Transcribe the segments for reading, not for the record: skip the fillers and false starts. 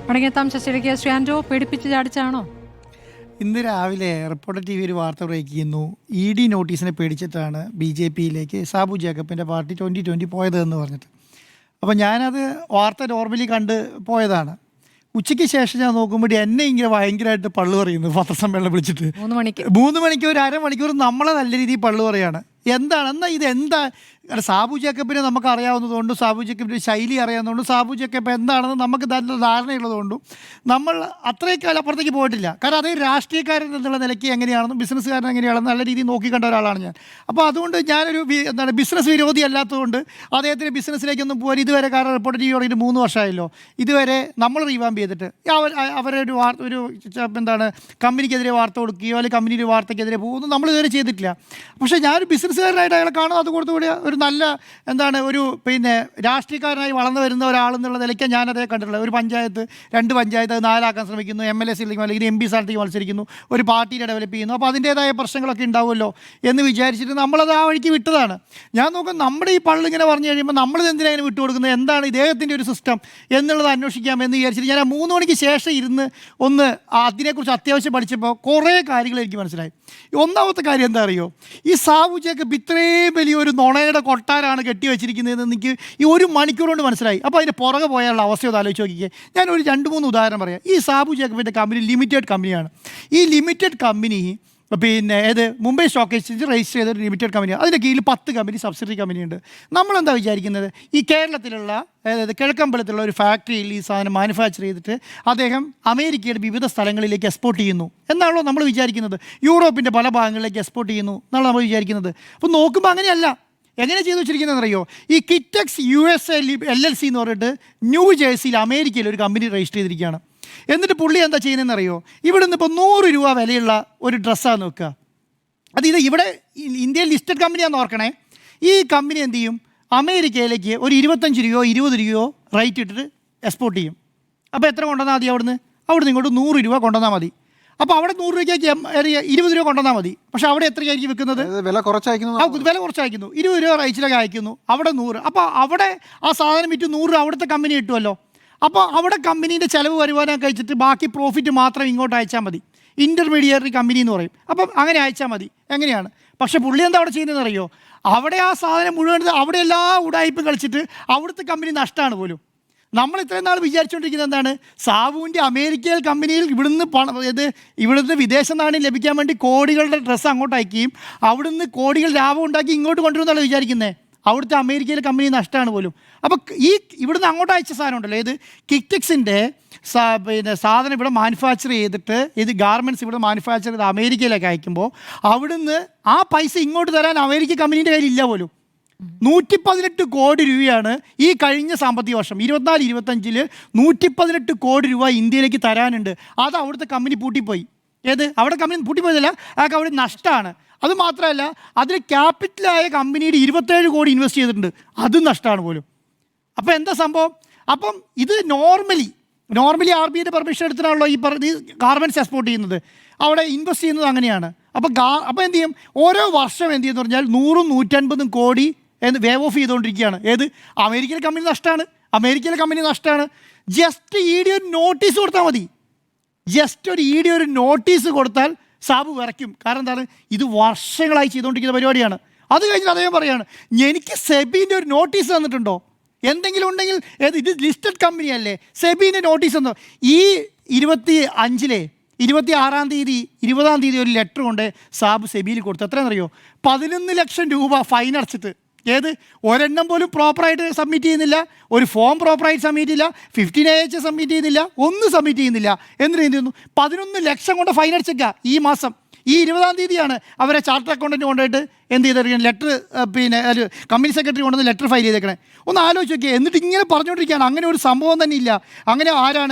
മടങ്ങിയെത്താം ചർച്ചയിലേക്ക്. ശ്രീ ആൻഡോ, പേടിപ്പിച്ച് ചാടിച്ചാണോ? ഇന്ന് രാവിലെ റിപ്പോർട്ടർ ടി വി ഒരു വാർത്ത ബ്രേക്ക് ചെയ്യുന്നു. ED നോട്ടീസിനെ പേടിച്ചിട്ടാണ് BJPയിലേക്ക് സാബു ജേക്കബിൻ്റെ പാർട്ടി 2020 പോയതെന്ന് പറഞ്ഞിട്ട്. അപ്പോൾ ഞാനത് വാർത്ത നോർമലി കണ്ട് പോയതാണ്. ഉച്ചയ്ക്ക് ശേഷം ഞാൻ നോക്കുമ്പോൾ എന്നെ ഇങ്ങനെ ഭയങ്കരമായിട്ട് പള്ളു പറയുന്നു. പത്രസമ്മേളനം വിളിച്ചിട്ട് 3 മണിക്കൂർ 1/2 മണിക്കൂർ നമ്മളെ നല്ല രീതിയിൽ പള്ളു പറയാണ്. എന്താണ് എന്നാൽ ഇതെന്താ? സാബു ജേക്കബിനെ നമുക്ക് അറിയാവുന്നതുകൊണ്ടും സാബു ജേക്കബിൻ്റെ ശൈലി അറിയാവുന്നതുകൊണ്ടും സാബു ജേക്കബ് എന്താണെന്ന് നമുക്ക് നല്ല ധാരണയുള്ളതുകൊണ്ടും നമ്മൾ അത്രയും അപ്പുറത്തേക്ക് പോയിട്ടില്ല. കാരണം അതേ രാഷ്ട്രീയക്കാരൻ എന്നുള്ള നിലയ്ക്ക് എങ്ങനെയാണെന്നും ബിസിനസ്സുകാരൻ എങ്ങനെയാണെന്ന് നല്ല രീതിയിൽ നോക്കിക്കണ്ട ഒരാളാണ് ഞാൻ. അപ്പോൾ അതുകൊണ്ട് ഞാനൊരു ബിസിനസ് വിരോധി അല്ലാത്തതുകൊണ്ട് അദ്ദേഹത്തിന് ബിസിനസ്സിലേക്കൊന്നും പോകാൻ ഇതുവരെ, കാരണം റിപ്പോർട്ടർ ടി വി തുടങ്ങിയിട്ട് 3 വർഷമായല്ലോ, ഇതുവരെ നമ്മൾ റീവാമ്പ് ചെയ്തിട്ട് അവരെ ഒരു കമ്പനിക്കെതിരെ വാർത്ത കൊടുക്കുകയോ അല്ലെങ്കിൽ കമ്പനിയുടെ വാർത്തയ്ക്കെതിരെ പോകുന്നു നമ്മൾ ഇതുവരെ ചെയ്തിട്ടില്ല. പക്ഷേ ഞാനൊരു ബിസിനസ്സുകാരനായിട്ട് അയാളെ കാണുന്നത് അതുകൊണ്ടുകൂടി ഒരു നല്ല ഒരു രാഷ്ട്രീയക്കാരനായി വളർന്നു വരുന്ന ഒരാളെന്നുള്ള നിലയ്ക്ക് ഞാനതേ കണ്ടിട്ടുള്ളത്. ഒരു പഞ്ചായത്ത് 2 പഞ്ചായത്ത് അത് 4 ആക്കാൻ ശ്രമിക്കുന്നു, MLA സീറ്റിലേക്ക് അല്ലെങ്കിൽ MP സ്ഥാനത്തേക്ക് മത്സരിക്കുന്നു, ഒരു പാർട്ടിയെ ഡെവലപ്പ് ചെയ്യുന്നു. അപ്പോൾ അതിൻ്റേതായ പ്രശ്നങ്ങളൊക്കെ ഉണ്ടാവുമല്ലോ എന്ന് വിചാരിച്ചിട്ട് നമ്മളത് ആ വഴിക്ക് വിട്ടതാണ്. ഞാൻ നോക്കും നമ്മുടെ ഈ പള്ളിങ്ങനെ പറഞ്ഞു കഴിയുമ്പോൾ നമ്മളിത് എന്തിനാണ് അതിന് വിട്ടുകൊടുക്കുന്നത്, എന്താണ് ഇദ്ദേഹത്തിൻ്റെ ഒരു സിസ്റ്റം എന്നുള്ളത് അന്വേഷിക്കാമെന്ന് വിചാരിച്ചിട്ട് ഞാൻ 3 മണിക്ക് ശേഷം ഇരുന്ന് അതിനെക്കുറിച്ച് അത്യാവശ്യം പഠിച്ചപ്പോൾ കുറേ കാര്യങ്ങൾ എനിക്ക് മനസ്സിലായി. ഒന്നാമത്തെ കാര്യം എന്താ അറിയോ, ഈ സാബു ജേക്കബ് ഇത്രയും വലിയൊരു നുണയുടെ കൊട്ടാരാണ് കെട്ടിവെച്ചിരിക്കുന്നതെന്ന് എനിക്ക് ഈ 1 മണിക്കൂർ കൊണ്ട് മനസ്സിലായി. അപ്പോൾ അതിൻ്റെ പുറകെ പോയാലുള്ള അവസ്ഥ ഒന്ന് ആലോചിച്ച് നോക്കിക്കേ. ഞാനൊരു 2-3 ഉദാഹരണം പറയാം. ഈ സാബു ജേക്കബിൻ്റെ കമ്പനി ലിമിറ്റഡ് കമ്പനിയാണ്. ഈ limited company Mumbai stock exchange register ചെയ്ത ഒരു ലിമിറ്റഡ് കമ്പനിയാണ്. അതിൻ്റെ കീഴിൽ 10 കമ്പനി സബ്സിഡറി കമ്പനിയുണ്ട്. നമ്മളെന്താ വിചാരിക്കുന്നത്, ഈ കേരളത്തിലുള്ള കിഴക്കമ്പലത്തിലുള്ള ഒരു ഫാക്ടറിയിൽ ഈ സാധനം മാനുഫാക്ചർ ചെയ്തിട്ട് അദ്ദേഹം അമേരിക്കയുടെ വിവിധ സ്ഥലങ്ങളിലേക്ക് എക്സ്പോർട്ട് ചെയ്യുന്നു എന്നാണല്ലോ നമ്മൾ വിചാരിക്കുന്നത്. യൂറോപ്പിൻ്റെ പല ഭാഗങ്ങളിലേക്ക് എക്സ്പോർട്ട് ചെയ്യുന്നു എന്നാണ് നമ്മൾ വിചാരിക്കുന്നത്. അപ്പോൾ നോക്കുമ്പോൾ അങ്ങനെയല്ല. എങ്ങനെ ചെയ്തു വെച്ചിരിക്കുന്നതെന്നറിയോ, ഈ കിറ്റക്സ് USA LLC എന്ന് പറഞ്ഞിട്ട് ന്യൂ ജേഴ്സിയിൽ അമേരിക്കയിൽ ഒരു കമ്പനി രജിസ്റ്റർ ചെയ്തിരിക്കുകയാണ്. എന്നിട്ട് പുള്ളി എന്താ ചെയ്യുന്നതെന്നറിയോ, ഇവിടെ നിന്ന് ഇപ്പോൾ 100 രൂപ വിലയുള്ള ഒരു ഡ്രസ്സാണ് നോക്കുക. ഇവിടെ ഇന്ത്യയിൽ ലിസ്റ്റഡ് കമ്പനിയാണെന്ന് ഓർക്കണേ. ഈ കമ്പനി എന്ത് ചെയ്യും, അമേരിക്കയിലേക്ക് ഒരു 25 രൂപയോ 20 രൂപയോ റേറ്റ് ഇട്ടിട്ട് എക്സ്പോർട്ട് ചെയ്യും. അപ്പോൾ എത്ര കൊണ്ടുവന്നാൽ മതി? അവിടുന്ന് ഇങ്ങോട്ട് 100 രൂപ കൊണ്ടുവന്നാൽ മതി. അപ്പോൾ അവിടെ 100 രൂപയ്ക്ക് 20 രൂപ കൊണ്ടുവന്നാൽ മതി. പക്ഷേ അവിടെ എത്രയായിരിക്കും വിൽക്കുന്നത്? വില കുറച്ച് അയക്കുന്നു. 20 രൂപ റേറ്റിലൊക്കെ അയക്കുന്നു. അവിടെ 100. അപ്പോൾ അവിടെ ആ സാധനം വിറ്റ് 100 രൂപ അവിടുത്തെ കമ്പനി കിട്ടുമല്ലോ. അപ്പോൾ അവിടെ കമ്പനീൻ്റെ ചിലവ് വരുമാനം കഴിച്ചിട്ട് ബാക്കി പ്രോഫിറ്റ് മാത്രം ഇങ്ങോട്ട് അയച്ചാൽ മതി. ഇൻ്റർമീഡിയറി കമ്പനി എന്ന് പറയും. അപ്പം അങ്ങനെ അയച്ചാൽ മതി. എങ്ങനെയാണ്? പക്ഷേ പുള്ളി എന്താ അവിടെ ചെയ്യുന്നതെന്ന് അറിയോ, അവിടെ ആ സാധനം മുഴുവൻ അവിടെ എല്ലാ ഉടായ്പ കളിച്ചിട്ട് അവിടുത്തെ കമ്പനി നഷ്ടമാണ് പോലും. നമ്മൾ ഇത്രയും നാൾ വിചാരിച്ചുകൊണ്ടിരിക്കുന്നത് എന്താണ്, സാബുവിൻ്റെ അമേരിക്കയിൽ കമ്പനിയിൽ ഇവിടുന്ന് വിദേശ നാണ്യം ലഭിക്കാൻ വേണ്ടി കോടികളുടെ ഡ്രസ്സ് അങ്ങോട്ട് അയക്കുകയും അവിടുന്ന് കോടികൾ ലാഭം ഉണ്ടാക്കി ഇങ്ങോട്ട് കൊണ്ടുവരുന്നതാണ് വിചാരിക്കുന്നത്. അവിടുത്തെ അമേരിക്കയിലെ കമ്പനി നഷ്ടമാണ് പോലും. അപ്പോൾ ഇവിടുന്ന് അങ്ങോട്ട് അയച്ച സാധനം ഉണ്ടല്ലോ, കിറ്റക്സിൻ്റെ സാധനം ഇവിടെ മാനുഫാക്ചർ ചെയ്തിട്ട് ഗാർമെൻറ്റ്സ് ഇവിടെ മാനുഫാക്ചർ ചെയ്ത് അമേരിക്കയിലേക്ക് അയക്കുമ്പോൾ അവിടുന്ന് ആ പൈസ ഇങ്ങോട്ട് തരാൻ അമേരിക്ക കമ്പനീൻ്റെ കയ്യിലില്ല പോലും. 118 കോടി രൂപയാണ് ഈ കഴിഞ്ഞ സാമ്പത്തിക വർഷം 24-25 118 കോടി രൂപ ഇന്ത്യയിലേക്ക് തരാനുണ്ട്. അത് അവിടുത്തെ കമ്പനി പൂട്ടിപ്പോയി. അവിടെ കമ്പനി പൂട്ടിപ്പോയതല്ല, ആ കമ്പനി നഷ്ടമാണ്. അതുമാത്രമല്ല, അതിൽ ക്യാപിറ്റലായ കമ്പനിയുടെ 27 കോടി ഇൻവെസ്റ്റ് ചെയ്തിട്ടുണ്ട്, അതും നഷ്ടമാണ് പോലും. അപ്പോൾ എന്താ സംഭവം? അപ്പം ഇത് നോർമലി RBIയുടെ പെർമിഷൻ എടുത്തിട്ടാണല്ലോ ഈ ഗാർമെൻറ്റ്സ് എക്സ്പോർട്ട് ചെയ്യുന്നത്, അവിടെ ഇൻവെസ്റ്റ് ചെയ്യുന്നത് അങ്ങനെയാണ്. അപ്പോൾ എന്ത് ചെയ്യും, ഓരോ വർഷം എന്ത് ചെയ്യുമെന്ന് പറഞ്ഞാൽ 100-150 കോടി വേവ് ഓഫ് ചെയ്തുകൊണ്ടിരിക്കുകയാണ്. അമേരിക്കയിലെ കമ്പനി നഷ്ടമാണ്. ജസ്റ്റ് ED ഒരു നോട്ടീസ് കൊടുത്താൽ മതി. ഒരു നോട്ടീസ് കൊടുത്താൽ സാബു വിറയ്ക്കും. കാരണം എന്താണ്, ഇത് വർഷങ്ങളായി ചെയ്തുകൊണ്ടിരിക്കുന്ന പരിപാടിയാണ്. അത് കഴിഞ്ഞിട്ട് അദ്ദേഹം പറയാണ്, എനിക്ക് സെബീൻ്റെ ഒരു നോട്ടീസ് തന്നിട്ടുണ്ടോ, എന്തെങ്കിലും ഉണ്ടെങ്കിൽ ഇത് ലിസ്റ്റഡ് കമ്പനിയല്ലേ, സെബീൻ്റെ നോട്ടീസ് എന്നോ. ഈ 26-ാം തീയതി 20-ാം തീയതി ഒരു ലെറ്റർ കൊണ്ട് സാബു സെബിയിൽ കൊടുത്തു. എത്രയെന്നറിയോ, 11 ലക്ഷം രൂപ ഫൈൻ അടച്ചിട്ട്. ഒരെണ്ണം പോലും പ്രോപ്പറായിട്ട് സബ്മിറ്റ് ചെയ്യുന്നില്ല, ഒരു ഫോം പ്രോപ്പറായിട്ട് സബ്മിറ്റ് ചെയ്യില്ല, 15AH സബ്മിറ്റ് ചെയ്യുന്നില്ല, ഒന്നും സബ്മിറ്റ് ചെയ്യുന്നില്ല. എന്നിട്ട് എന്ത് ചെയ്യുന്നു, 11 ലക്ഷം കൊണ്ട് ഫൈൻ അടിച്ചേക്കുക. ഈ മാസം ഈ 20-ാം തീയതിയാണ് അവരെ ചാർട്ടർ അക്കൗണ്ടൻറ്റ് കൊണ്ടുപോയിട്ട് എന്ത് ചെയ്തിരിക്കുന്നത്, ലെറ്റർ കമ്പനി സെക്രട്ടറി കൊണ്ടുവന്ന് ലെറ്റർ ഫയൽ ചെയ്തേക്കണേ. ഒന്ന് ആലോചിച്ച് നോക്കിയാൽ. എന്നിട്ട് ഇങ്ങനെ പറഞ്ഞുകൊണ്ടിരിക്കുകയാണ്, അങ്ങനെ ഒരു സംഭവം തന്നെ ഇല്ല, അങ്ങനെ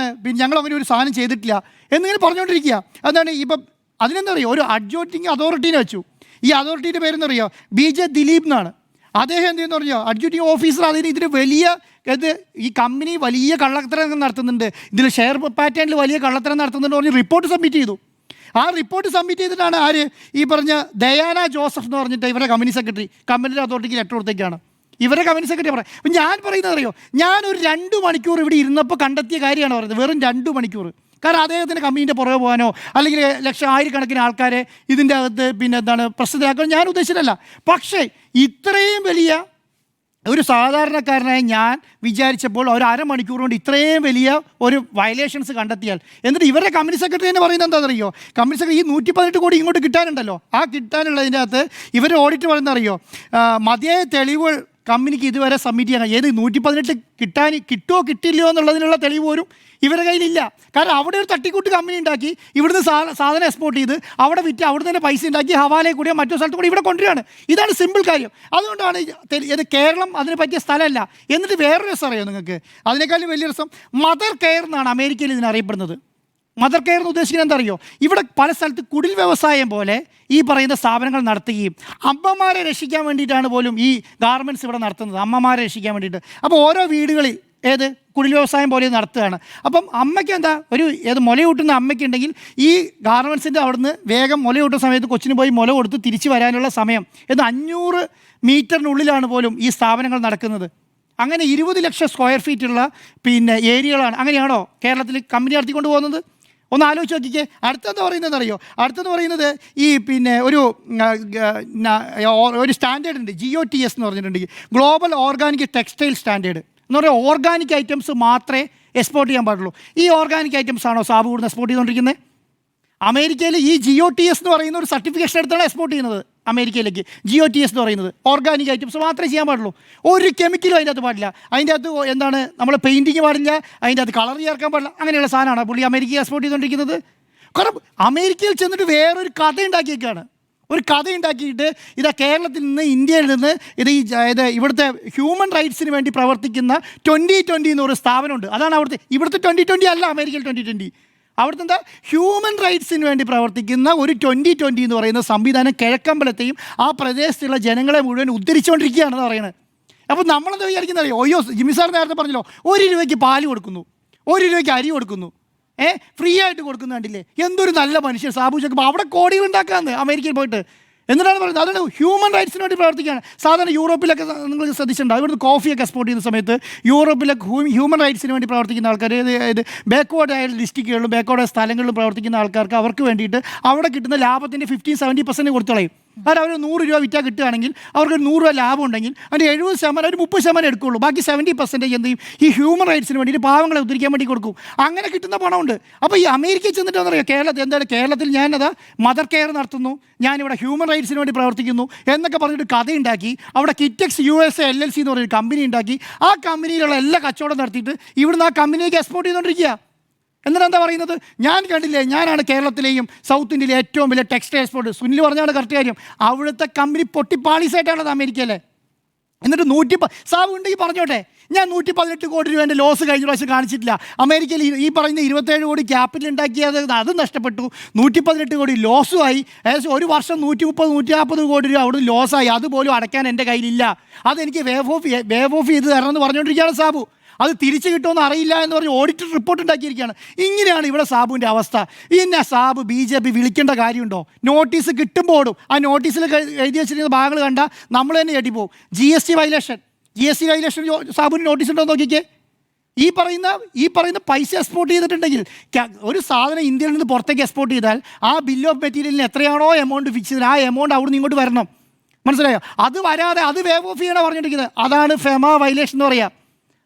ഞങ്ങൾ അങ്ങനെ ഒരു സാധനം ചെയ്തിട്ടില്ല എന്നിങ്ങനെ പറഞ്ഞുകൊണ്ടിരിക്കുക. എന്താണ് ഇപ്പം അതിനെന്താ പറയുക, ഒരു അഡ്ജുഡിങ് അതോറിറ്റീനെ വെച്ചു. ഈ അതോറിറ്റിയുടെ പേരെന്നറിയോ, BJ ദിലീപ് എന്നാണ്. അദ്ദേഹം എന്ത് ചെയ്യുന്നു പറഞ്ഞോ, അഡ്ജുഡിങ് ഓഫീസർ. ഇതിന് വലിയ ഈ കമ്പനി വലിയ കള്ളത്തരം നടത്തുന്നുണ്ട്, ഇതിൽ ഷെയർ പാറ്റേണിൽ വലിയ കള്ളത്തരം നടത്തുന്നുണ്ട് പറഞ്ഞ് റിപ്പോർട്ട് സബ്മിറ്റ് ചെയ്തു. ആ റിപ്പോർട്ട് സബ്മിറ്റ് ചെയ്തിട്ടാണ് ഈ പറഞ്ഞ ദയാന ജോസഫ് എന്ന് പറഞ്ഞിട്ട് ഇവരുടെ കമ്പനി സെക്രട്ടറി കമ്പനിയുടെ അതോറിറ്റിക്ക് ലെറ്റർ കൊടുത്തേക്കാണ്. ഇവരെ കമ്പനി സെക്രട്ടറി പറയാം. അപ്പം ഞാൻ പറയുന്നത് അറിയോ, ഞാനൊരു 2 മണിക്കൂർ ഇവിടെ ഇരുന്നപ്പോൾ കണ്ടെത്തിയ കാര്യമാണ് പറയുന്നത്. വെറും 2 മണിക്കൂർ. കാരണം അദ്ദേഹത്തിൻ്റെ കമ്പനീൻ്റെ പുറകെ പോകാനോ അല്ലെങ്കിൽ ആയിരക്കണക്കിന് ആൾക്കാരെ ഇതിൻ്റെ അകത്ത് പിന്നെ എന്താണ് പ്രസിദ്ധരാക്കാൻ ഞാൻ ഉദ്ദേശിച്ചിട്ടല്ല. പക്ഷേ ഇത്രയും വലിയ ഒരു സാധാരണക്കാരനായ ഞാൻ വിചാരിച്ചപ്പോൾ ഒരു അരമണിക്കൂർ കൊണ്ട് ഇത്രയും വലിയ ഒരു വയലേഷൻസ് കണ്ടെത്തിയാൽ, എന്നിട്ട് ഇവരുടെ കമ്പനി സെക്രട്ടറി തന്നെ പറയുന്നത് എന്താണെന്നറിയോ, കമ്പനി സെക്രട്ടറി ഈ 118 കോടി ഇങ്ങോട്ട് കിട്ടാനുണ്ടല്ലോ, ആ കിട്ടാനുള്ളതിൻ്റെ അകത്ത് ഇവർ ഓഡിറ്റ് പറയുന്നത് അറിയോ, മതിയായ തെളിവുകൾ കമ്പനിക്ക് ഇതുവരെ സബ്മിറ്റ് ചെയ്യാൻ, ഏത് 118 കിട്ടുമോ കിട്ടില്ലയോ എന്നുള്ളതിനുള്ള തെളിവ് പോലും ഇവരുടെ കയ്യിലില്ല. കാരണം അവിടെ ഒരു തട്ടിക്കൂട്ട് കമ്പനി ഉണ്ടാക്കി ഇവിടുന്ന് സാധനം എക്സ്പോർട്ട് ചെയ്ത് അവിടെ വിറ്റ് അവിടെ തന്നെ പൈസ ഉണ്ടാക്കി ഹവാലയിൽ കൂടിയോ മറ്റോ സ്ഥലത്ത് കൂടി ഇവിടെ കൊണ്ടുവരികയാണ്. ഇതാണ് സിമ്പിൾ കാര്യം. അതുകൊണ്ടാണ് ഇത് കേരളം അതിന് പറ്റിയ സ്ഥലമല്ല. എന്നിട്ട് വേറൊരു രസം അറിയോ നിങ്ങൾക്ക്, അതിനേക്കാളും വലിയ രസം, മദർ കെയർ എന്നാണ് അമേരിക്കയിൽ ഇതിനറിയപ്പെടുന്നത്. മദർ കെയർ എന്ന് ഉദ്ദേശിക്കുന്നത് എന്താ അറിയോ, ഇവിടെ പല സ്ഥലത്ത് കുടിൽ വ്യവസായം പോലെ ഈ പറയുന്ന സ്ഥാപനങ്ങൾ നടത്തുകയും അമ്മമാരെ രക്ഷിക്കാൻ വേണ്ടിയിട്ടാണ് പോലും ഈ ഗാർമെൻറ്റ്സ് ഇവിടെ നടത്തുന്നത്, അമ്മമാരെ രക്ഷിക്കാൻ വേണ്ടിയിട്ട്. അപ്പോൾ ഓരോ വീടുകളിൽ കുടിൽ വ്യവസായം പോലെ നടത്തുകയാണ്. അപ്പം അമ്മയ്ക്ക് എന്താ മുലയൂട്ടുന്ന അമ്മയ്ക്കുണ്ടെങ്കിൽ ഈ ഗാർമെൻറ്റ്സിൻ്റെ അവിടുന്ന് വേഗം മുലയൂട്ടുന്ന സമയത്ത് കൊച്ചിന് പോയി മുല കൊടുത്ത് തിരിച്ചു വരാനുള്ള സമയം 500 മീറ്ററിനുള്ളിലാണ് പോലും ഈ സ്ഥാപനങ്ങൾ നടക്കുന്നത്. അങ്ങനെ 20 ലക്ഷം സ്ക്വയർ ഫീറ്റുള്ള പിന്നെ ഏരിയകളാണ്. അങ്ങനെയാണോ കേരളത്തിൽ കമ്പനി നടത്തിക്കൊണ്ട് പോകുന്നത്? ഒന്ന് ആലോചിച്ച് നോക്കിക്കേ. അടുത്തെന്താ പറയുന്നത് അറിയോ, അടുത്തെന്ന് പറയുന്നത് ഈ പിന്നെ ഒരു സ്റ്റാൻഡേർഡ് ഉണ്ട്, GOTS എന്ന് പറഞ്ഞിട്ടുണ്ടെങ്കിൽ ഗ്ലോബൽ ഓർഗാനിക് ടെക്സ്റ്റൈൽ സ്റ്റാൻഡേർഡ് എന്ന് പറയുക. ഓർഗാനിക് ഐറ്റംസ് മാത്രമേ എക്സ്പോർട്ട് ചെയ്യാൻ പാടുള്ളൂ. ഈ ഓർഗാനിക് ഐറ്റംസ് ആണോ സാബു കൂടുന്ന എക്സ്പോർട്ട് ചെയ്തുകൊണ്ടിരിക്കുന്നത്? അമേരിക്കയിൽ ഈ GOTS എന്ന് പറയുന്ന ഒരു സർട്ടിഫിക്കേഷൻ എടുത്താണ് എക്സ്പോർട്ട് ചെയ്യുന്നത് അമേരിക്കയിലേക്ക്. GOTS എന്ന് പറയുന്നത് ഓർഗാനിക് ഐറ്റംസ് മാത്രമേ ചെയ്യാൻ പാടുള്ളൂ. ഒരു കെമിക്കലും അതിൻ്റെ അകത്ത് പാടില്ല. അതിൻ്റെ അകത്ത് എന്താണ് നമ്മൾ പെയിൻറ്റിങ് പാടില്ല, അതിൻ്റെ അകത്ത് കളർ ചേർക്കാൻ പാടില്ല. അങ്ങനെയുള്ള സാധനമാണ് പുള്ളി അമേരിക്കയിൽ എക്സ്പോർട്ട് ചെയ്തുകൊണ്ടിരിക്കുന്നത്. കാരണം അമേരിക്കയിൽ ചെന്നിട്ട് വേറൊരു കഥ ഉണ്ടാക്കിയേക്കാണ്. ഒരു കഥ ഉണ്ടാക്കിയിട്ട് കേരളത്തിൽ നിന്ന് ഇന്ത്യയിൽ നിന്ന് ഇവിടുത്തെ ഹ്യൂമൻ റൈറ്റ്സിന് വേണ്ടി പ്രവർത്തിക്കുന്ന 2020 എന്നൊരു സ്ഥാപനമുണ്ട്. അതാണ് ഇവിടുത്തെ 2020 അല്ല അമേരിക്കയിൽ 2020. അവിടുത്തെ എന്താ ഹ്യൂമൻ റൈറ്റ്സിന് വേണ്ടി പ്രവർത്തിക്കുന്ന ഒരു 2020 എന്ന് പറയുന്ന സംവിധാനം കിഴക്കമ്പലത്തെയും ആ പ്രദേശത്തുള്ള ജനങ്ങളെ മുഴുവൻ ഉദ്ധരിച്ചുകൊണ്ടിരിക്കുകയാണെന്ന് പറയുന്നത്. അപ്പോൾ നമ്മളെന്താ വിചാരിക്കുന്നത് അറിയോ, അയ്യോ ജിമ്മി സാർ നേരത്തെ പറഞ്ഞല്ലോ, 1 രൂപയ്ക്ക് പാല് കൊടുക്കുന്നു, 1 രൂപയ്ക്ക് അരി കൊടുക്കുന്നു, ഫ്രീ ആയിട്ട് കൊടുക്കുന്ന കണ്ടില്ലേ, എന്തൊരു നല്ല മനുഷ്യൻ സാബു ജേക്കബ്. അവിടെ കോടികൾ ഉണ്ടാക്കാമെന്ന് അമേരിക്കയിൽ പോയിട്ട്. എന്നിട്ടാണ് പറയുന്നത് അതാണ് ഹ്യൂമൻ റൈറ്റ്സിന് വേണ്ടി പ്രവർത്തിക്കുകയാണ്. സാധാരണ യൂറോപ്പിലൊക്കെ നിങ്ങൾ ശ്രദ്ധിച്ചിട്ടുണ്ടാവും, ഇവിടുന്ന് കോഫിയൊക്കെ എക്സ്പോർട്ട് ചെയ്യുന്ന സമയത്ത് യൂറോപ്പിലൊക്കെ ഹ്യൂമൻ റൈറ്റ്സിന് വേണ്ടി പ്രവർത്തിക്കുന്ന ആൾക്കാർ, ബാക്ക്വേർഡ് ആയ ഡിസ്ട്രിക്റ്റുകളിലും ബാക്ക്വേർഡ് ആയ സ്ഥലങ്ങളിലും പ്രവർത്തിക്കുന്ന ആൾക്കാർക്ക് അവർക്ക് വേണ്ടിയിട്ട് അവിടെ കിട്ടുന്ന ലാഭത്തിൻ്റെ 50-70% കൊടുത്തോളയും. കാരണം അവർ 100 രൂപ വിറ്റാൽ കിട്ടുകയാണെങ്കിൽ അവർക്ക് 100 രൂപ ലാഭം ഉണ്ടെങ്കിൽ അതിൻ്റെ 70% ഒരു 30% എടുക്കുകയുള്ളൂ. ബാക്കി 70% എന്ത് ചെയ്യും, ഈ ഹ്യൂമൻ റൈറ്റ്സിന് വേണ്ടിയിട്ട് പാവങ്ങളെ ഉദ്ധരിക്കാൻ വേണ്ടി കൊടുക്കും. അങ്ങനെ കിട്ടുന്ന പണമുണ്ട്. അപ്പോൾ ഈ അമേരിക്കയിൽ ചെന്നിട്ട് എന്നറിയാം, കേരളത്തിൽ ഞാനത് മദർ കെയർ നടത്തുന്നു, ഞാനിവിടെ ഹ്യൂമൻ റൈറ്റ്സിന് വേണ്ടി പ്രവർത്തിക്കുന്നു എന്നൊക്കെ പറഞ്ഞിട്ട് കഥയുണ്ടാക്കി അവിടെ കിറ്റെക്സ് USA LLC എന്ന് പറഞ്ഞൊരു കമ്പനി ഉണ്ടാക്കി ആ കമ്പനിയിലുള്ള എല്ലാ കച്ചവടം നടത്തിയിട്ട് ഇവിടുന്ന് ആ കമ്പനിയിലേക്ക് എക്സ്പോർട്ട് ചെയ്തുകൊണ്ടിരിക്കുക. എന്നിട്ട് എന്താ പറയുന്നത്, ഞാൻ കണ്ടില്ലേ, ഞാനാണ് കേരളത്തിലെയും സൗത്ത് ഇന്ത്യയിലെ ഏറ്റവും വലിയ ടെക്സ്റ്റൈൽ എക്സ്പോർട്ട്. സുനിൽ പറഞ്ഞാണ് കറക്റ്റ് കാര്യം. അവിടുത്തെ കമ്പനി പൊട്ടിപ്പാളീസായിട്ടാണത് അമേരിക്കയിലെ. എന്നിട്ട് സാബു ഉണ്ടെങ്കിൽ പറഞ്ഞോട്ടെ, ഞാൻ 118 കോടി രൂപേൻ്റെ ലോസ് കഴിഞ്ഞ പ്രാവശ്യം കാണിച്ചിട്ടില്ല. അമേരിക്കയിൽ ഈ പറയുന്ന 27 കോടി ക്യാപിറ്റൽ ഉണ്ടാക്കിയത് അത് നഷ്ടപ്പെട്ടു, 118 കോടി ലോസുമായി. ഏകദേശം ഒരു വർഷം 130-140 കോടി രൂപ അവിടെ ലോസായി. അതുപോലും അടയ്ക്കാൻ എൻ്റെ കയ്യിലില്ല. അതെനിക്ക് വേവ് ഓഫ് ചെയ്ത് തരണമെന്ന് പറഞ്ഞുകൊണ്ടിരിക്കുകയാണ് സാബു. അത് തിരിച്ചു കിട്ടുമെന്ന് അറിയില്ല എന്ന് പറഞ്ഞ് ഓഡിറ്റർ റിപ്പോർട്ട് ഉണ്ടാക്കിയിരിക്കുകയാണ്. ഇങ്ങനെയാണ് ഇവിടെ സാബുവിൻ്റെ അവസ്ഥ. പിന്നെ സാബു BJP വിളിക്കേണ്ട കാര്യമുണ്ടോ? നോട്ടീസ് കിട്ടുമ്പോൾ ഓടും. ആ നോട്ടീസിൽ എഴുതി വെച്ചിരിക്കുന്ന ഭാഗങ്ങൾ കണ്ടാൽ നമ്മൾ തന്നെ ഞെട്ടിപ്പോവും. GST വയലേഷൻ സാബുവിന് നോട്ടീസ് ഉണ്ടോ നോക്കിക്കേ. ഈ പറയുന്ന പൈസ എക്സ്പോർട്ട് ചെയ്തിട്ടുണ്ടെങ്കിൽ ഒരു സാധനം ഇന്ത്യയിൽ നിന്ന് പുറത്തേക്ക് എക്സ്പോർട്ട് ചെയ്താൽ ആ ബില്ല് ഓഫ് മെറ്റീരിയലിന് എത്രയാണോ എമൗണ്ട് ഫിക്സ് ചെയ്തത് ആ എമൗണ്ട് അവിടെ നിന്ന് ഇങ്ങോട്ട് വരണം. മനസ്സിലായോ? അത് വരാതെ അത് വേവ് ഓഫ് ചെയ്യണം പറഞ്ഞിരിക്കുന്നത്. അതാണ് ഫെമ വയലേഷൻ എന്ന് പറയുക.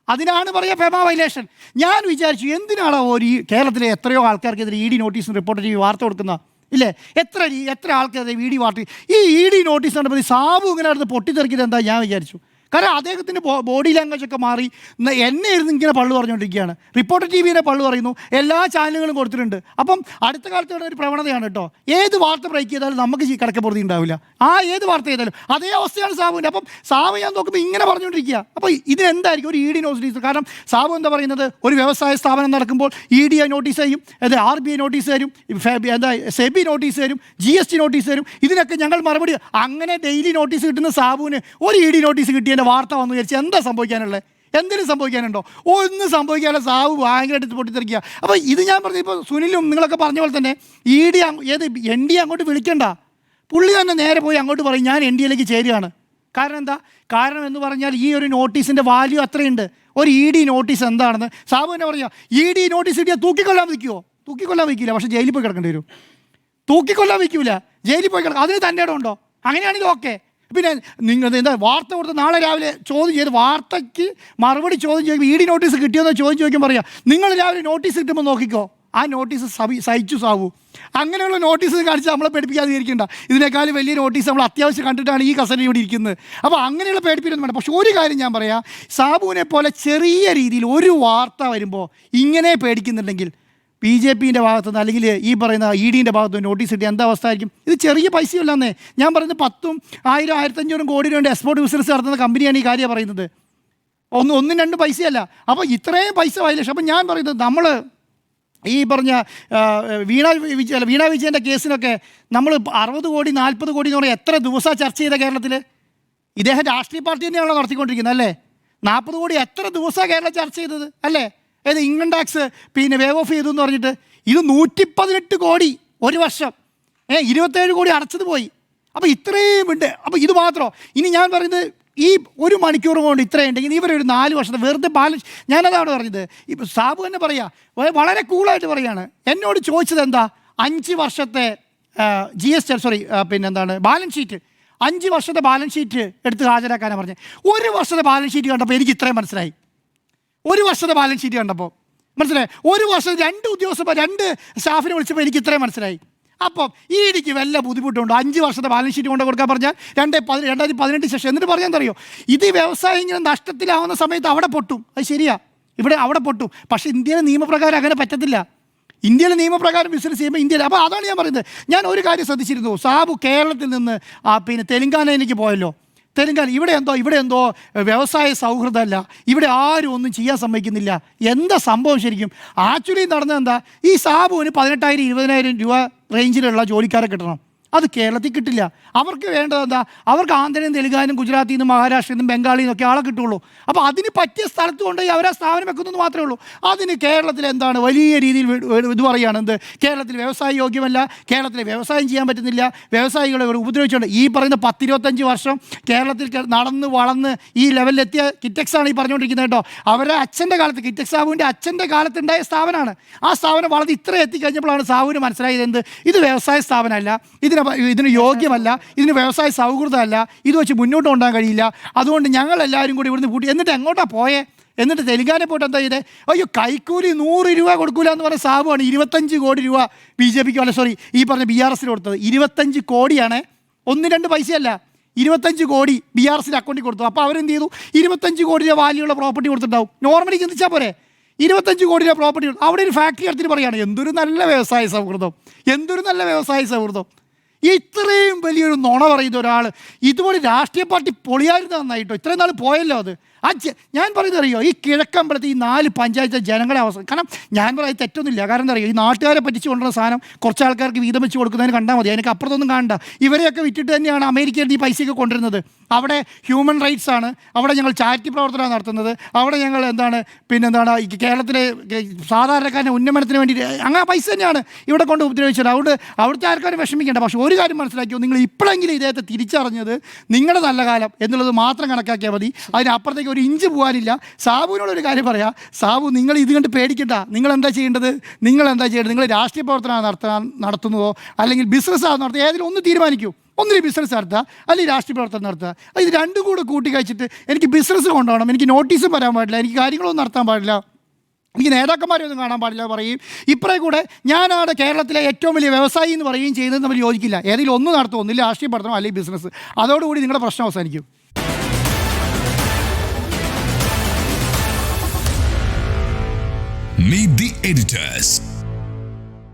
അതിനാണ് പറയുക ഫെമ വയലേഷൻ. ഞാൻ വിചാരിച്ചു എന്തിനാണോ കേരളത്തിലെ എത്രയോ ആൾക്കാർക്കെതിരെ ED നോട്ടീസും റിപ്പോർട്ട് ചെയ്ത് വാർത്ത കൊടുക്കുന്ന ഇല്ലേ, എത്ര ആൾക്കാരെതിരെ ED വാർത്ത. ഈ ED നോട്ടീസ് കണ്ടപ്പോൾ സാബു ഇങ്ങനെ അടുത്ത് പൊട്ടിത്തെറിക്കുന്നത് എന്താ ഞാൻ വിചാരിച്ചു. കാരണം അദ്ദേഹത്തിൻ്റെ ബോഡി ലാംഗ്വേജ് ഒക്കെ മാറി എന്നെ ഇരുന്ന് ഇങ്ങനെ പള്ളു പറഞ്ഞുകൊണ്ടിരിക്കുകയാണ്. റിപ്പോർട്ടർ TVനെ പള്ളു പറയുന്നു, എല്ലാ ചാനലുകളും കൊടുത്തിട്ടുണ്ട്. അപ്പം അടുത്ത കാലത്ത് ഒരു പ്രവണതയാണ് കേട്ടോ, ഏത് വാർത്ത ബ്രേക്ക് ചെയ്താലും നമുക്ക് കിടക്കപ്പുറത്തി ഉണ്ടാവില്ല. ഏത് വാർത്ത ചെയ്താലും അതേ അവസ്ഥയാണ് സാബുവിൻ്റെ. അപ്പം സാബു ഞാൻ നോക്കുമ്പോൾ ഇങ്ങനെ പറഞ്ഞുകൊണ്ടിരിക്കുക. അപ്പോൾ ഇതിനെന്തായിരിക്കും ഒരു ED നോട്ടീസ്? കാരണം സാബു എന്താ പറയുന്നത്, ഒരു വ്യവസായ സ്ഥാപനം നടക്കുമ്പോൾ ED നോട്ടീസ് ചെയ്യും, RBI നോട്ടീസ് തരും, SEBI നോട്ടീസ് തരും, GST നോട്ടീസ് തരും. ഇതിനൊക്കെ ഞങ്ങൾ മറുപടി. അങ്ങനെ ഡെയിലി നോട്ടീസ് കിട്ടുന്ന സാബുവിന് ഒരു ED നോട്ടീസ് കിട്ടിയ വാർത്ത വന്നു വിചാരിച്ച് എന്താ സംഭവിക്കാനുള്ളത്? എന്തെങ്കിലും സംഭവിക്കാനുണ്ടോ? ഒന്നും സംഭവിക്കാതെ സാബു ഭയങ്കരമായിട്ട് പൊട്ടിത്തെറിക്കുക. അപ്പോൾ ഇത് ഞാൻ പറഞ്ഞു, ഇപ്പോൾ സുനിലും നിങ്ങളൊക്കെ പറഞ്ഞ പോലെ തന്നെ ND അങ്ങോട്ട് വിളിക്കണ്ട, പുള്ളി തന്നെ നേരെ പോയി അങ്ങോട്ട് പറയും ഞാൻ NDAയിലേക്ക് ചേരുകയാണ്. കാരണം എന്താ? കാരണം എന്ന് പറഞ്ഞാൽ ഈ ഒരു നോട്ടീസിൻ്റെ വാല്യൂ അത്രയുണ്ട്. ഒരു ED നോട്ടീസ് എന്താണെന്ന് സാബു തന്നെ പറയാം. ED നോട്ടീസ് കിട്ടിയാൽ തൂക്കിക്കൊല്ലാൻ വയ്ക്കുമോ? തൂക്കിക്കൊല്ലാൻ വയ്ക്കില്ല, പക്ഷേ ജയിലിൽ പോയി കിടക്കേണ്ടി വരും. തൂക്കിക്കൊല്ലാൻ വയ്ക്കൂല, ജയിലിൽ പോയി കിടക്കും. അതിന് തൻ്റെ ഇടം ഉണ്ടോ? അങ്ങനെയാണെങ്കിൽ ഓക്കെ. പിന്നെ നിങ്ങൾ എന്താ വാർത്ത കൊടുത്ത് നാളെ രാവിലെ ചോദ്യം ചെയ്ത് വാർത്തയ്ക്ക് മറുപടി ചോദ്യം ചോദിക്കുമ്പോൾ ED നോട്ടീസ് കിട്ടിയെന്നോ ചോദ്യം ചോദിക്കുമ്പോൾ പറയാം, നിങ്ങൾ രാവിലെ നോട്ടീസ് കിട്ടുമ്പോൾ നോക്കിക്കോ, ആ നോട്ടീസ് സഹിച്ചു സാവൂ. അങ്ങനെയുള്ള നോട്ടീസ് കാണിച്ച് നമ്മളെ പേടിപ്പിക്കാതെ ഇരിക്കണ്ട. ഇതിനേക്കാളും വലിയ നോട്ടീസ് നമ്മൾ അത്യാവശ്യം കണ്ടിട്ടാണ് ഈ കസേരയിൽ ഇവിടെ ഇരിക്കുന്നത്. അപ്പോൾ അങ്ങനെയുള്ള പേടിപ്പിക്കൊന്നും വേണ്ട. പക്ഷെ ഒരു കാര്യം ഞാൻ പറയാം, സാബുവിനെ പോലെ ചെറിയ രീതിയിൽ ഒരു വാർത്ത വരുമ്പോൾ ഇങ്ങനെ പേടിക്കുന്നുണ്ടെങ്കിൽ BJPൻ്റെ ഭാഗത്തുനിന്ന് അല്ലെങ്കിൽ ഈ പറയുന്ന EDൻ്റെ ഭാഗത്തുനിന്ന് നോട്ടീസ് കിട്ടിയ എന്താ അവസ്ഥ ആയിരിക്കും? ഇത് ചെറിയ പൈസയല്ലെന്നേ. ഞാൻ പറയുന്നത് 10,000, 1,000, 1,500 കോടി രൂപ എക്സ്പോർട്ട് ബിസിനസ് നടത്തുന്ന കമ്പനിയാണ് ഈ കാര്യം പറയുന്നത്. ഒന്നും രണ്ട് പൈസയല്ല. അപ്പോൾ ഇത്രയും പൈസ വയലേഷൻ. അപ്പോൾ ഞാൻ പറയുന്നത് നമ്മൾ ഈ പറഞ്ഞ വീണ വിജയൻ്റെ കേസിനൊക്കെ നമ്മൾ 60 കോടി 40 കോടി എന്ന് പറഞ്ഞാൽ എത്ര ദിവസമാണ് ചർച്ച ചെയ്ത കേരളത്തിൽ? ഇദ്ദേഹം രാഷ്ട്രീയ പാർട്ടി തന്നെയാണല്ലോ നടത്തിക്കൊണ്ടിരിക്കുന്നത് അല്ലേ? 40 കോടി എത്ര ദിവസമാണ് കേരളം ചർച്ച ചെയ്തത് അല്ലേ? ഏത് ഇൻകം ടാക്സ് പിന്നെ വേവ് ഓഫ് ചെയ്തു എന്ന് പറഞ്ഞിട്ട് ഇത് 118 കോടി ഒരു വർഷം, 27 കോടി അടച്ചത് പോയി. അപ്പോൾ ഇത്രയും ഉണ്ട്. അപ്പോൾ ഇത് മാത്രമോ? ഇനി ഞാൻ പറയുന്നത് ഈ 1 മണിക്കൂർ കൊണ്ട് ഇത്രയുണ്ടെങ്കിൽ ഇവരൊരു 4 വർഷത്തെ വെറുതെ ബാലൻസ്. ഞാനതാണ് പറഞ്ഞത്. ഇപ്പം സാബു തന്നെ പറയുക, വളരെ കൂളായിട്ട് പറയുകയാണ്. എന്നോട് ചോദിച്ചത് എന്താ, 5 വർഷത്തെ പിന്നെന്താണ് ബാലൻസ് ഷീറ്റ്, 5 വർഷത്തെ ബാലൻസ് ഷീറ്റ് എടുത്ത് ഹാജരാക്കാനാണ് പറഞ്ഞത്. 1 വർഷത്തെ ബാലൻസ് ഷീറ്റ് കണ്ടപ്പോൾ എനിക്ക് ഇത്രയും മനസ്സിലായി. 1 വർഷത്തെ ബാലൻസ് ഷീറ്റ് കണ്ടപ്പോൾ മനസ്സിലായി. 1 വർഷം 2 സ്റ്റാഫിനെ വിളിച്ചപ്പോൾ എനിക്ക് ഇത്രയും മനസ്സിലായി. അപ്പം EDക്ക് വല്ല ബുദ്ധിമുട്ടുണ്ടോ? 5 വർഷത്തെ ബാലൻസ് ഷീറ്റ് കൊണ്ട് കൊടുക്കാൻ പറഞ്ഞാൽ 2018 ശേഷം എന്നിട്ട് പറയാൻ അറിയോ, ഇത് വ്യവസായം ഇങ്ങനെ നഷ്ടത്തിലാവുന്ന സമയത്ത് അവിടെ പൊട്ടും. അത് ശരിയാ, അവിടെ പൊട്ടും. പക്ഷേ ഇന്ത്യയിലെ നിയമപ്രകാരം അങ്ങനെ പറ്റത്തില്ല. ഇന്ത്യയിലെ നിയമപ്രകാരം ബിസിനസ് ചെയ്യുമ്പോൾ ഇന്ത്യയിൽ. അപ്പോൾ അതാണ് ഞാൻ പറയുന്നത്. ഞാൻ ഒരു കാര്യം ശ്രദ്ധിച്ചിരുന്നു, സാബു കേരളത്തിൽ നിന്ന് പിന്നെ തെലങ്കാനയിലേക്ക് പോയല്ലോ. ഇവിടെ എന്തോ വ്യവസായ സൗഹൃദമല്ല, ഇവിടെ ആരും ഒന്നും ചെയ്യാൻ സമ്മതിക്കുന്നില്ല. എന്താ സംഭവം ശരിക്കും? ആക്ച്വലി നടന്നത് എന്താ, ഈ സാബുവിന് 18,000 20,000 രൂപ റേഞ്ചിലുള്ള ജോലിക്കാരെ കിട്ടണം. അത് കേരളത്തിൽ കിട്ടില്ല. അവർക്ക് വേണ്ടത് എന്താ, അവർക്ക് ആന്ധ്രയും തെലുങ്കാനും ഗുജറാത്തിൽ നിന്നും മഹാരാഷ്ട്രയിൽ നിന്നും ബംഗാളിൽ നിന്നൊക്കെ ആളെ കിട്ടുള്ളൂ. അപ്പോൾ അതിന് പറ്റിയ സ്ഥലത്ത് കൊണ്ടുപോയി അവരാ സ്ഥാപനം വെക്കുന്നതെന്ന് മാത്രമേ ഉള്ളൂ. അതിന് കേരളത്തിൽ എന്താണ് വലിയ രീതിയിൽ ഇത് പറയുകയാണ്, എന്ത് കേരളത്തിൽ വ്യവസായ യോഗ്യമല്ല, കേരളത്തിൽ വ്യവസായം ചെയ്യാൻ പറ്റുന്നില്ല, വ്യവസായികളെ ഉപദ്രവിച്ചുകൊണ്ട് ഈ പറയുന്ന 10-25 വർഷം കേരളത്തിൽ നടന്ന് വളർന്ന് ഈ ലെവലിലെത്തിയ കിറ്റെക്സ് ആണ് ഈ പറഞ്ഞുകൊണ്ടിരിക്കുന്നത് കേട്ടോ. അവരുടെ അച്ഛൻ്റെ കാലത്ത്, കിറ്റെക്സ് സാബുവിൻ്റെ അച്ഛൻ്റെ കാലത്തുണ്ടായ സ്ഥാപനമാണ്. ആ സ്ഥാപനം വളർന്ന് ഇത്ര എത്തിക്കഴിഞ്ഞപ്പോഴാണ് സാബുവിന് മനസ്സിലായത് എന്ത്, ഇത് വ്യവസായ സ്ഥാപനമല്ല, ഇതിന് യോഗ്യമല്ല, ഇതിന് വ്യവസായ സൗഹൃദമല്ല, ഇത് വെച്ച് മുന്നോട്ട് കൊണ്ടുപോകാൻ കഴിയില്ല. അതുകൊണ്ട് ഞങ്ങളെല്ലാവരും കൂടി ഇവിടുന്ന് കൂട്ടി. എന്നിട്ട് എങ്ങോട്ടാണ് പോയേ? എന്നിട്ട് തെലുങ്കാന പോയിട്ട് എന്താ ചെയ്തേ? അയ്യോ, കൈക്കൂലി 100 രൂപ കൊടുക്കൂല എന്ന് പറഞ്ഞ സാബുവാണ് 25 കോടി രൂപ BJPക്ക് ഈ പറഞ്ഞ BRSന് കൊടുത്തത്. 25 കോടിയാണ്, 1-2 പൈസയല്ല, 25 കോടി BRSൻ്റെ അക്കൗണ്ടിൽ കൊടുത്തു. അപ്പോൾ അവരെന്ത് ചെയ്തു? 25 കോടി രൂപ വാല്യുള്ള പ്രോപ്പർട്ടി കൊടുത്തിട്ടുണ്ടാവും. നോർമലി ചിന്തിച്ചാൽ പോരെ, 25 കോടി രൂപ പ്രോപ്പർട്ടി. അവിടെ ഒരു ഫാക്ടറി എടുത്തിട്ട് പറയുകയാണ്, എന്തൊരു നല്ല വ്യവസായ സൗഹൃദം. ഇത്രയും വലിയൊരു നുണ പറയുന്ന ഒരാൾ, ഇതുപോലെ രാഷ്ട്രീയ പാർട്ടി പൊളിയായിരുന്നു നന്നായിട്ടോ. ഇത്രയും നാൾ പോയല്ലോ അത്. ഞാൻ പറയുന്നത് അറിയോ, ഈ കിഴക്കമ്പലത്ത് ഈ 4 പഞ്ചായത്ത് ജനങ്ങളുടെ അവസ്ഥ. കാരണം ഞാൻ പറയുന്നത് തെറ്റൊന്നുമില്ല. കാരണം എന്താ അറിയോ, ഈ നാട്ടുകാരെ പറ്റിച്ച് കൊണ്ടുവരുന്ന സാധനം കുറച്ച് ആൾക്കാർക്ക് വീതം വെച്ച് കൊടുക്കുന്നതിന് കണ്ടാൽ മതി, എനിക്ക് അപ്പുറത്തൊന്നും കാണണ്ട. ഇവരെയൊക്കെ വിറ്റിട്ട് തന്നെയാണ് അമേരിക്കയിൽ ഈ പൈസയൊക്കെ കൊണ്ടുവരുന്നത്. അവിടെ ഹ്യൂമൻ റൈറ്റ്സ് ആണ്, അവിടെ ഞങ്ങൾ ചാരിറ്റി പ്രവർത്തനമാണ് നടത്തുന്നത്, അവിടെ ഞങ്ങൾ പിന്നെന്താണ് ഈ കേരളത്തിലെ സാധാരണക്കാരൻ്റെ ഉന്നമനത്തിന് വേണ്ടി അങ്ങനെ പൈസ തന്നെയാണ് ഇവിടെ കൊണ്ട് ഉപദ്രവിച്ചത്. അതുകൊണ്ട് അവിടുത്തെ ആൾക്കാരും വിഷമിക്കേണ്ട. പക്ഷേ ഒരു കാര്യം മനസ്സിലാക്കിയോ, നിങ്ങൾ ഇപ്പോഴെങ്കിലും ഇദ്ദേഹത്തെ തിരിച്ചറിഞ്ഞത് നിങ്ങളുടെ നല്ല കാലം എന്നുള്ളത് മാത്രം കണക്കാക്കിയാൽ മതി. അതിനപ്പുറത്തേക്ക് ഒരു ഇഞ്ച് പോകാനില്ല. സാബുവിനോടൊരു കാര്യം പറയാം, സാബു നിങ്ങൾ ഇത് കണ്ട് പേടിക്കണ്ട. നിങ്ങൾ എന്താ ചെയ്യേണ്ടത്? നിങ്ങൾ രാഷ്ട്രീയ പ്രവർത്തനം നടത്തുന്നതോ അല്ലെങ്കിൽ ബിസിനസ്സാണ് നടത്തുക, ഏതെങ്കിലും ഒന്ന് തീരുമാനിക്കൂ. ഒന്നിന് ബിസിനസ് നടത്തുക, അല്ലെങ്കിൽ രാഷ്ട്രീയ പ്രവർത്തനം നടത്തുക. ഇത് രണ്ടും കൂടെ കൂട്ടി കഴിച്ചിട്ട് എനിക്ക് ബിസിനസ് കൊണ്ടുപോകണം, എനിക്ക് നോട്ടീസും വരാൻ പാടില്ല, എനിക്ക് കാര്യങ്ങളൊന്നും നടത്താൻ പാടില്ല, എനിക്ക് നേതാക്കന്മാരെയൊന്നും കാണാൻ പാടില്ല പറയും. ഇപ്പറേ കൂടെ ഞാനാണ് കേരളത്തിലെ ഏറ്റവും വലിയ വ്യവസായി എന്ന് പറയുകയും ചെയ്യുന്നത് നമ്മൾ യോജിക്കില്ല. ഏതെങ്കിലും ഒന്ന് നടത്തുമോ, ഒന്നില്ല രാഷ്ട്രീയ പ്രവർത്തനം അല്ലെങ്കിൽ ബിസിനസ്. അതോടുകൂടി നിങ്ങളുടെ പ്രശ്നം അവസാനിക്കും. Meet the editors.